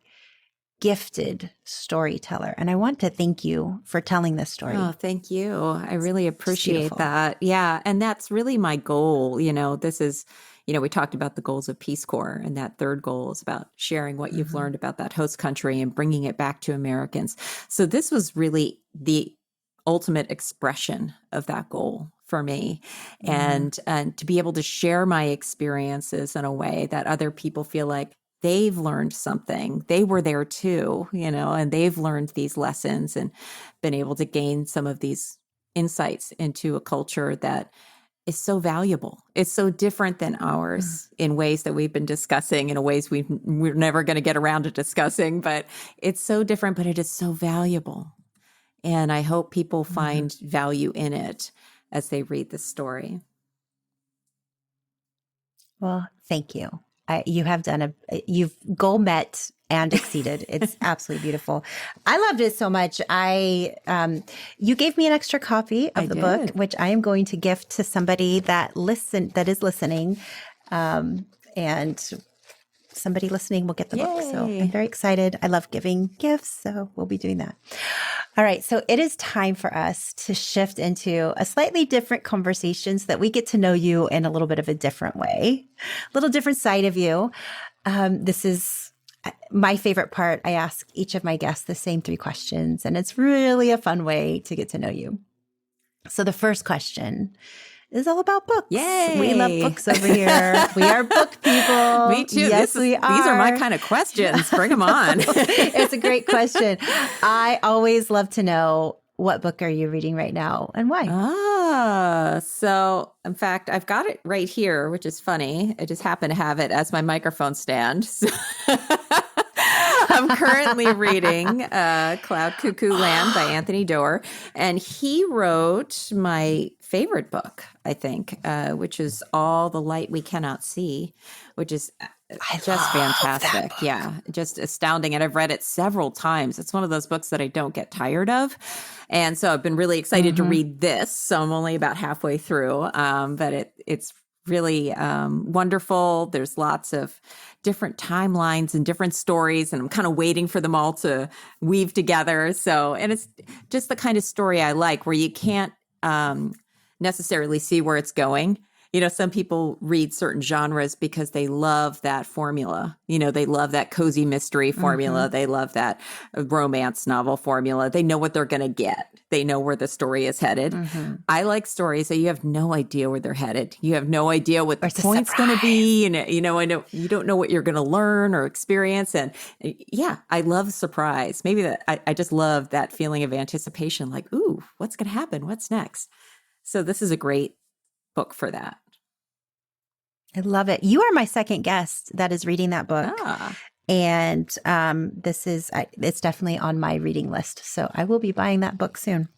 gifted storyteller, and I want to thank you for telling this story. Oh, thank you. I really appreciate that. Yeah. And that's really my goal. This is, we talked about the goals of Peace Corps, and that third goal is about sharing what you've learned about that host country and bringing it back to Americans. So this was really the ultimate expression of that goal for me, and to be able to share my experiences in a way that other people feel like they've learned something. They were there too, and they've learned these lessons and been able to gain some of these insights into a culture that is so valuable. It's so different than ours in ways that we've been discussing, in ways we're never going to get around to discussing, but it's so different, but it is so valuable. And I hope people find value in it as they read the story. Well, thank you. You have you've goal met and exceeded. It's absolutely beautiful. I loved it so much. You gave me an extra copy of the book, which I am going to gift to somebody that is listening. And somebody listening will get the book. So I'm very excited. I love giving gifts, so we'll be doing that. All right. So it is time for us to shift into a slightly different conversation so that we get to know you in a little bit of a different way, a little different side of you. This is my favorite part. I ask each of my guests the same 3 questions, and it's really a fun way to get to know you. So the first question is all about books. Yay! We love books over here. We are book people. Me too. Yes, we are. These are my kind of questions. Bring them on. It's a great question. I always love to know, what book are you reading right now and why? So in fact, I've got it right here, which is funny. I just happen to have it as my microphone stand. So I'm currently reading Cloud Cuckoo Land by Anthony Doerr, and he wrote my favorite book, I think, which is All the Light We Cannot See, which is just fantastic. Yeah, just astounding. And I've read it several times. It's one of those books that I don't get tired of. And so I've been really excited to read this. So I'm only about halfway through, but it's really wonderful. There's lots of different timelines and different stories, and I'm kind of waiting for them all to weave together. So, and it's just the kind of story I like, where you can't necessarily see where it's going. Some people read certain genres because they love that formula. They love that cozy mystery formula. They love that romance novel formula. They know what they're going to get. They know where the story is headed. I like stories that you have no idea where they're headed. You have no idea what the point's going to be. And, I know you don't know what you're going to learn or experience. And yeah, I love surprise. Maybe that I just love that feeling of anticipation, like, ooh, what's going to happen? What's next? So this is a great book for that. I love it. You are my second guest that is reading that book. And it's definitely on my reading list. So I will be buying that book soon.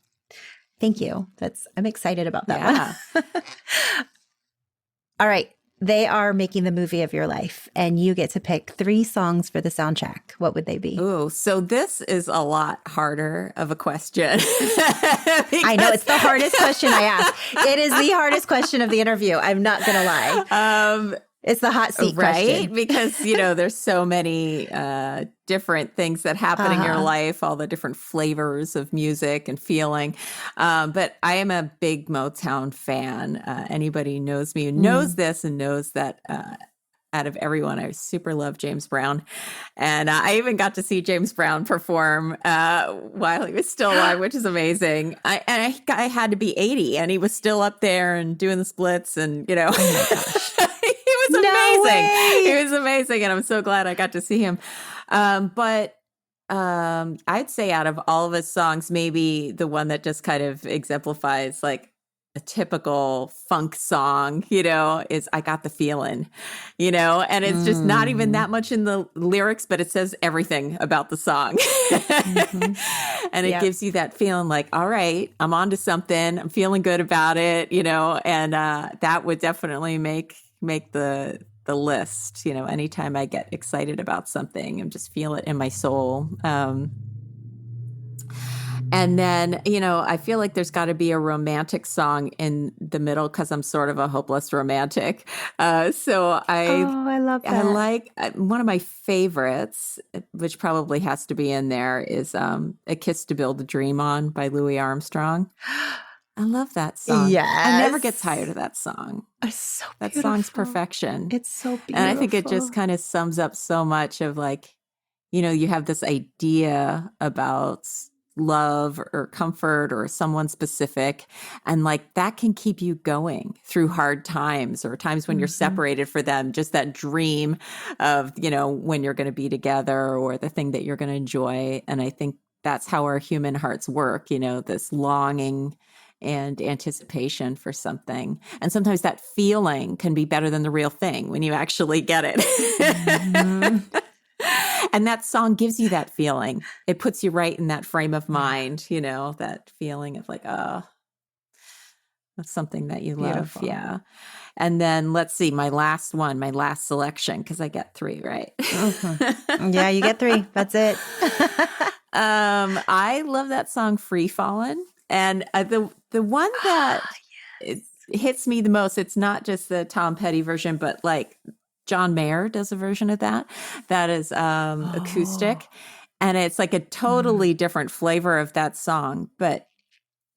Thank you. I'm excited about that one. All right. They are making the movie of your life, and you get to pick 3 songs for the soundtrack. What would they be? Oh, so this is a lot harder of a question. I know, it's the hardest question I ask. It is the hardest question of the interview. I'm not going to lie. It's the hot seat question. Right? Because, there's so many different things that happen in your life, all the different flavors of music and feeling. But I am a big Motown fan. Anybody who knows me who knows this and knows that out of everyone, I super love James Brown. And I even got to see James Brown perform while he was still alive, which is amazing. I had to be 80, and he was still up there and doing the splits and, Oh my gosh. It was amazing. It was amazing. And I'm so glad I got to see him. But I'd say out of all of his songs, maybe the one that just kind of exemplifies like a typical funk song, you know, is I Got the Feeling, you know, and it's just not even that much in the lyrics, but it says everything about the song. And it gives you that feeling like, all right, I'm onto something. I'm feeling good about it, you know, and that would definitely make the list, you know, anytime I get excited about something and just feel it in my soul. And then, you know, I feel like there's got to be a romantic song in the middle because I'm sort of a hopeless romantic. I love that. I like one of my favorites, which probably has to be in there, is A Kiss to Build a Dream On by Louis Armstrong. I love that song. Yes. I never get tired of that song. It's so beautiful. That song's perfection. It's so beautiful. And I think it just kind of sums up so much of like, you know, you have this idea about love or comfort or someone specific, and like that can keep you going through hard times or times when you're separated for them, just that dream of, you know, when you're going to be together or the thing that you're going to enjoy. And I think that's how our human hearts work, you know, this longing and anticipation for something. And sometimes that feeling can be better than the real thing when you actually get it. And that song gives you that feeling. It puts you right in that frame of mind, you know, that feeling of like, oh, that's something that you love. Beautiful. Yeah. And then let's see, my last selection, because I get 3, right? Yeah, you get 3. That's it. I love that song, Free Fallin'. And the one that it hits me the most, it's not just the Tom Petty version, but like John Mayer does a version of that is acoustic. And it's like a totally different flavor of that song. But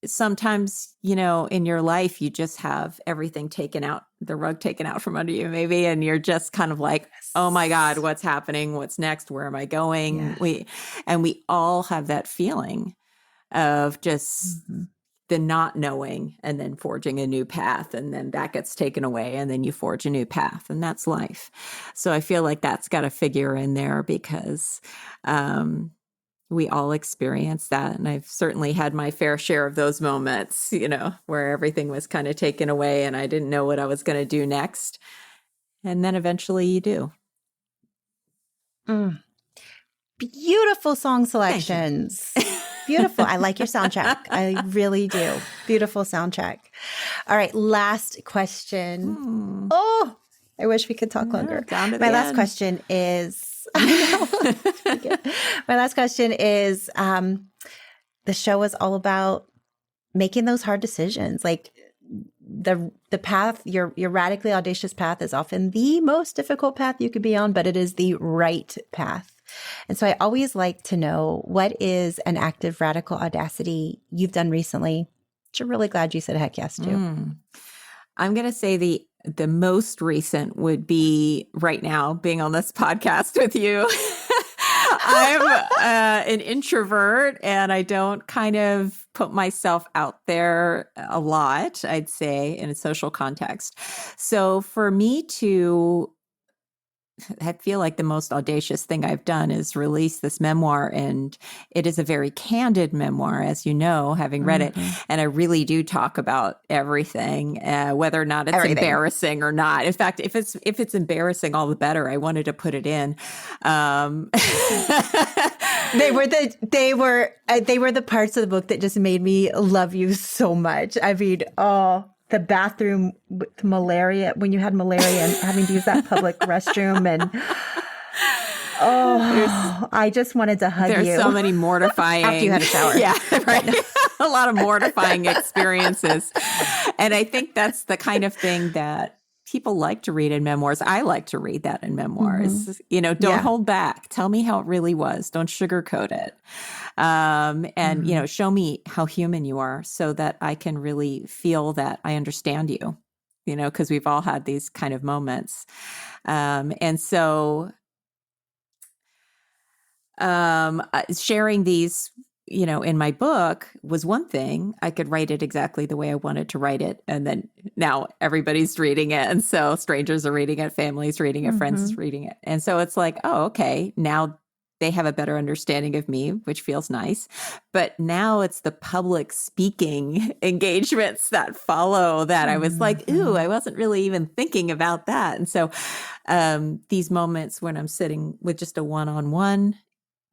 sometimes, you know, in your life, you just have everything taken out, the rug taken out from under you maybe. And you're just kind of like, oh my God, what's happening? What's next? Where am I going? Yeah. We all have that feeling of just the not knowing and then forging a new path, and then that gets taken away and then you forge a new path, and that's life. So I feel like that's got to figure in there because we all experience that. And I've certainly had my fair share of those moments, you know, where everything was kind of taken away and I didn't know what I was going to do next. And then eventually you do. Beautiful song selections. Beautiful. I like your soundtrack. I really do. Beautiful soundtrack. All right. Last question. Oh, I wish we could talk longer. My last question is, my last question is, the show is all about making those hard decisions. Like the path, your radically audacious path is often the most difficult path you could be on, but it is the right path. And so I always like to know, what is an act of radical audacity you've done recently, which I'm really glad you said heck yes to. I'm going to say the most recent would be right now being on this podcast with you. I'm an introvert and I don't kind of put myself out there a lot, I'd say, in a social context. So for me to, I feel like the most audacious thing I've done is release this memoir, and it is a very candid memoir, as you know, having read it. And I really do talk about everything, whether or not it's embarrassing or not. In fact, if it's embarrassing, all the better. I wanted to put it in. They were the parts of the book that just made me love you so much. I mean, the bathroom with malaria, when you had malaria and having to use that public restroom, and I just wanted to hug you. There's so many mortifying after you had a shower. Yeah, right. A lot of mortifying experiences. And I think that's the kind of thing that people like to read in memoirs. I like to read that in memoirs. You know, don't hold back. Tell me how it really was. Don't sugarcoat it. And, you know, show me how human you are so that I can really feel that I understand you, you know, because we've all had these kind of moments. And so sharing these, you know, in my book was one thing. I could write it exactly the way I wanted to write it. And then now everybody's reading it. And so strangers are reading it, families reading it, friends reading it. And so it's like, oh, okay, now they have a better understanding of me, which feels nice. But now it's the public speaking engagements that follow that I was like, ooh, I wasn't really even thinking about that. And so these moments when I'm sitting with just a one-on-one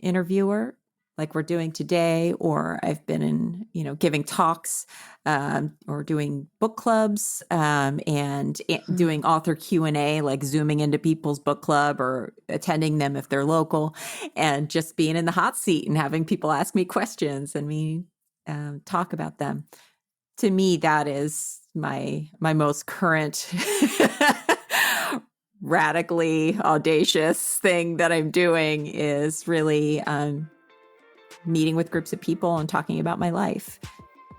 interviewer, like we're doing today, or I've been in, giving talks or doing book clubs and doing author Q&A, like zooming into people's book club or attending them if they're local, and just being in the hot seat and having people ask me questions and me talk about them. To me, that is my most current radically audacious thing that I'm doing, is really meeting with groups of people and talking about my life.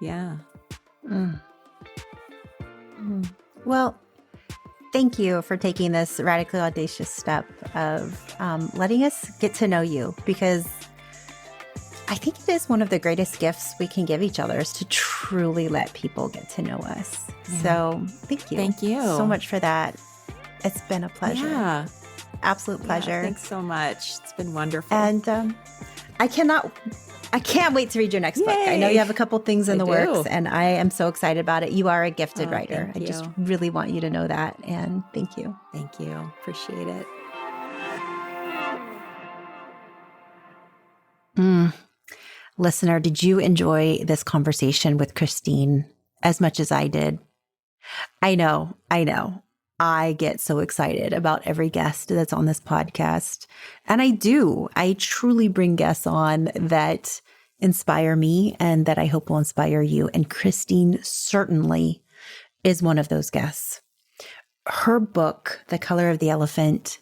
Yeah. Well, thank you for taking this radically audacious step of letting us get to know you, because I think it is one of the greatest gifts we can give each other, is to truly let people get to know us. Yeah. So thank you. Thank you so much for that. It's been a pleasure. Yeah. Absolute pleasure. Yeah, thanks so much. It's been wonderful. And I can't wait to read your next book. I know you have a couple things in the works, and I am so excited about it. You are a gifted writer. I just really want you to know that. And thank you. Thank you. Appreciate it. Listener, did you enjoy this conversation with Chrisitne as much as I did? I know. I get so excited about every guest that's on this podcast. And I do. I truly bring guests on that inspire me and that I hope will inspire you. And Chrisitne certainly is one of those guests. Her book, The Color of the Elephant,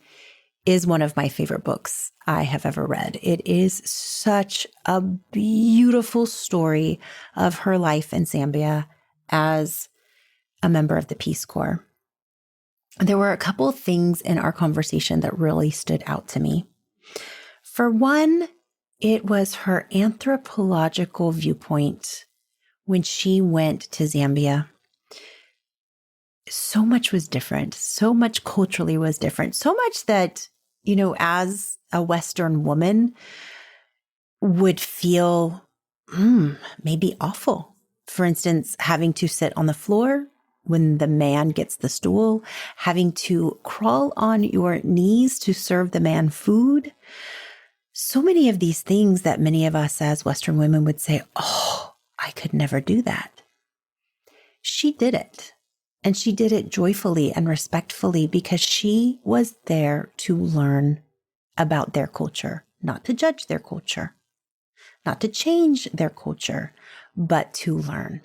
is one of my favorite books I have ever read. It is such a beautiful story of her life in Zambia as a member of the Peace Corp. There were a couple of things in our conversation that really stood out to me. For one, it was her anthropological viewpoint when she went to Zambia. So much was different. So much culturally was different. So much that, as a Western woman would feel maybe awful. For instance, having to sit on the floor when the man gets the stool, having to crawl on your knees to serve the man food. So many of these things that many of us as Western women would say, oh, I could never do that. She did it. And she did it joyfully and respectfully because she was there to learn about their culture, not to judge their culture, not to change their culture, but to learn.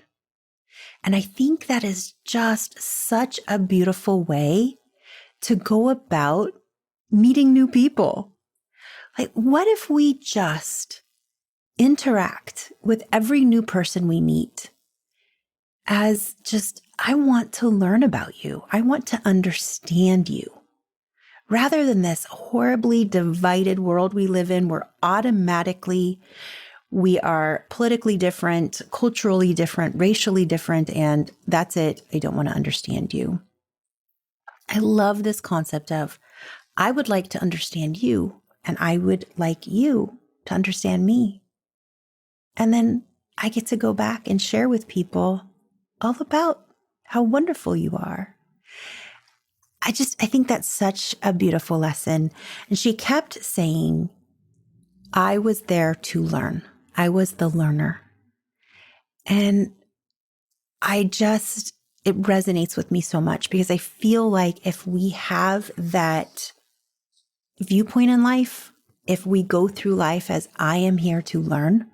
And I think that is just such a beautiful way to go about meeting new people. Like, what if we just interact with every new person we meet as just, I want to learn about you. I want to understand you. Rather than this horribly divided world we live in, where automatically we are politically different, culturally different, racially different, and that's it. I don't want to understand you. I love this concept of, I would like to understand you, and I would like you to understand me. And then I get to go back and share with people all about how wonderful you are. I think that's such a beautiful lesson. And she kept saying, I was there to learn. I was the learner. And it resonates with me so much, because I feel like if we have that viewpoint in life, if we go through life as I am here to learn,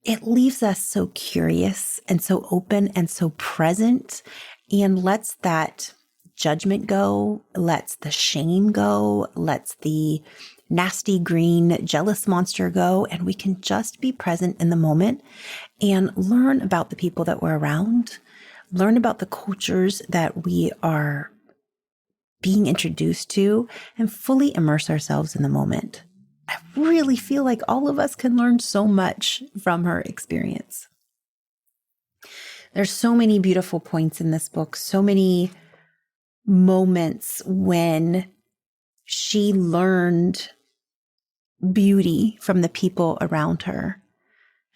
it leaves us so curious and so open and so present, and lets that judgment go, lets the shame go, lets the nasty green jealous monster go, and we can just be present in the moment and learn about the people that we're around, learn about the cultures that we are being introduced to, and fully immerse ourselves in the moment. I really feel like all of us can learn so much from her experience. There's so many beautiful points in this book, so many moments when she learned beauty from the people around her.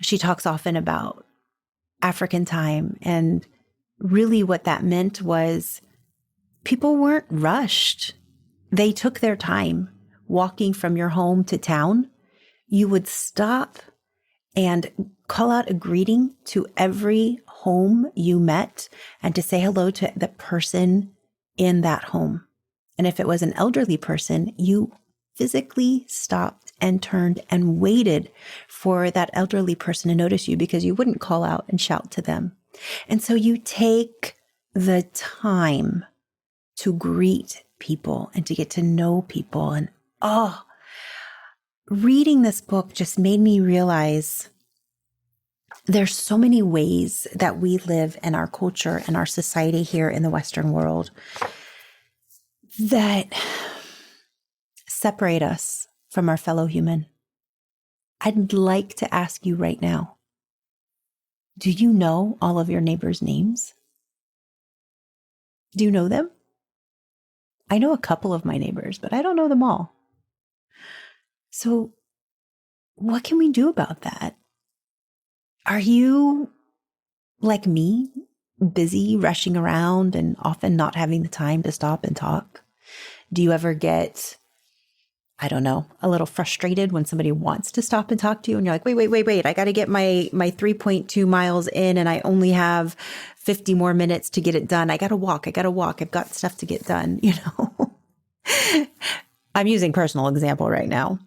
She talks often about African time, and really what that meant was people weren't rushed. They took their time walking from your home to town. You would stop and call out a greeting to every home you met and to say hello to the person in that home. And if it was an elderly person, you physically stopped and turned and waited for that elderly person to notice you, because you wouldn't call out and shout to them. And so you take the time to greet people and to get to know people. And reading this book just made me realize there's so many ways that we live in our culture and our society here in the Western world that separate us from our fellow human. I'd like to ask you right now, do you know all of your neighbors' names? Do you know them? I know a couple of my neighbors, but I don't know them all. So what can we do about that? Are you, like me, busy rushing around and often not having the time to stop and talk? Do you ever get, I don't know, a little frustrated when somebody wants to stop and talk to you and you're like, wait, I got to get my 3.2 miles in and I only have 50 more minutes to get it done. I got to walk. I've got stuff to get done, you know? I'm using personal example right now.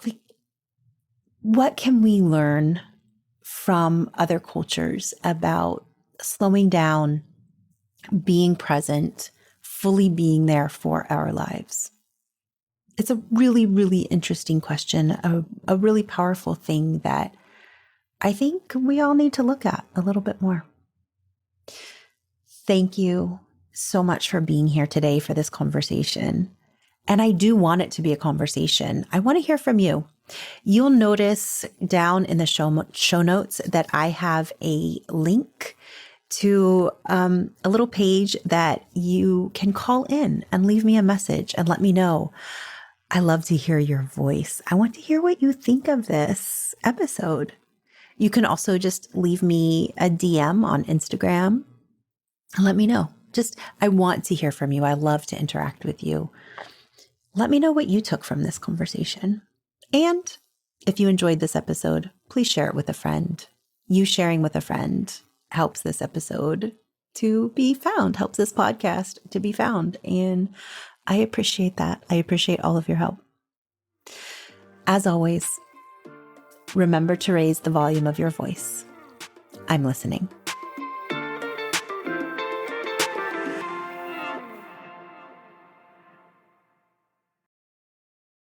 Like, what can we learn from other cultures about slowing down, being present, fully being there for our lives? It's a really, really interesting question, a really powerful thing that I think we all need to look at a little bit more. Thank you so much for being here today for this conversation. And I do want it to be a conversation. I want to hear from you. You'll notice down in the show notes that I have a link to a little page that you can call in and leave me a message and let me know. I love to hear your voice. I want to hear what you think of this episode. You can also just leave me a DM on Instagram and let me know. I want to hear from you. I love to interact with you. Let me know what you took from this conversation. And if you enjoyed this episode, please share it with a friend. You sharing with a friend helps this episode to be found, helps this podcast to be found. And I appreciate that. I appreciate all of your help. As always, remember to raise the volume of your voice. I'm listening.